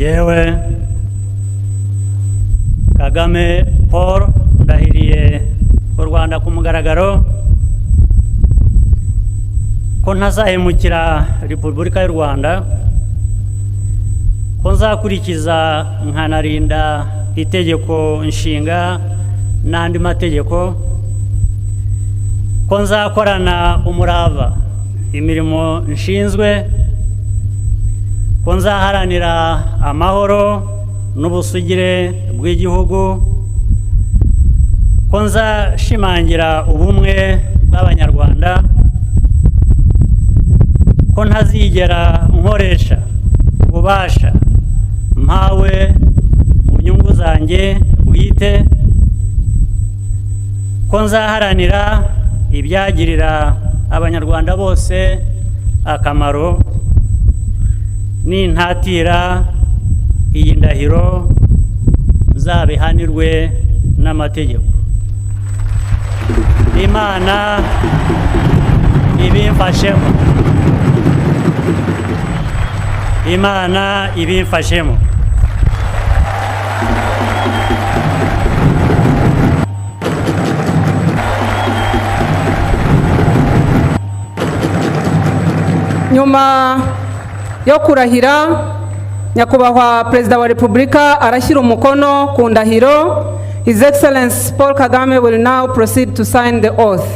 Yewe Kagame Paul ndahiriye u Rwanda ku mugaragaro ko ntazahemukira Repubulika y'u Rwanda, ko nzakurikiza nkanarinda itegeko nshinga n'andi mategeko, ko nzakorana umurava imirimo nshinzwe, ko nzaharanira amahoro n'ubusugire bw'igihugu, ko nzashimangira ubumwe bw'Abanyarwanda, ko ntazigera nkoresha ububasha mpawe mu nyungu zanjye bwite, ko nzaharanira ibyagirira Abanyarwanda bose akamaro, nintatira iyi ndahiro nzabihanirwe n'amategeko. Imana ibimfashemo. Imana ibimfashemo. Nyuma yo kurahira, Nyakubahwa Perezida wa Repubulika arashyira umukono ku ndahiro. His Excellency Paul Kagame will now proceed to sign the oath.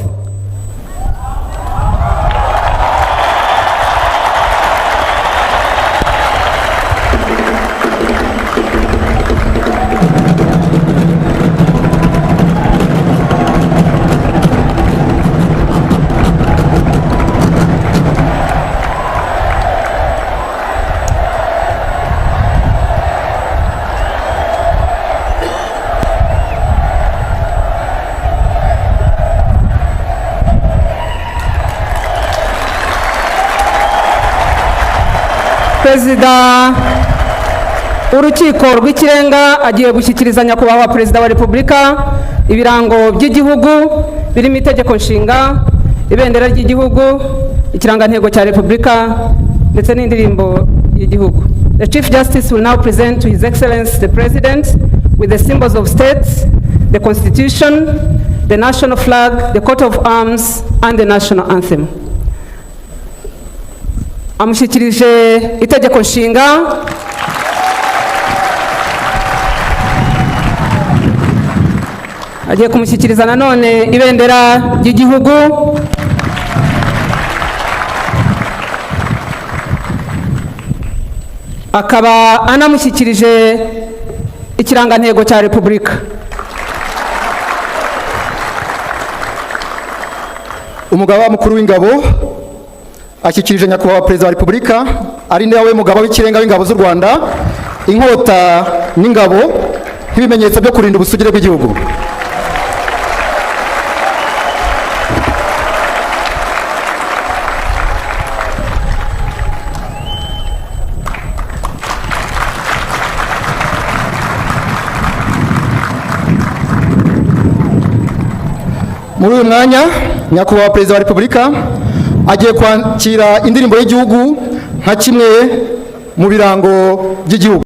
Perezida w'Urukiko rw'Ikirenga agiye gushyikiriza Nyakubahwa Perezida wa Repubulika ibirango by'igihugu birimo itegeko nshinga, ibendera ry'igihugu, ikirangantego cya Repubulika ndetse n'indirimbo y'igihugu. The Chief Justice will now present to His Excellency the President with the symbols of state, the Constitution, the national flag, the coat of arms and the national anthem. Amushyikirije itegeko nshinga, agiye kumushyikiriza nanone ibendera ry'igihugu, akaba anamushyikirije ikirangantego cya Repubulika. Umugaba mukuru w'ingabo ashyikirije Nyakubahwa Perezida wa Repubulika ari nawe mugaba w'ikirenga w'ingabo z'u Rwanda inkota n'ingabo nk'ibimenyetso byo kurinda ubusugire bw'igihugu. Muri uyu mwanya Nyakubahwa Perezida wa Repubulika agiye kwakira indirimbo y'igihugu nka kimwe mu birango by'igihugu.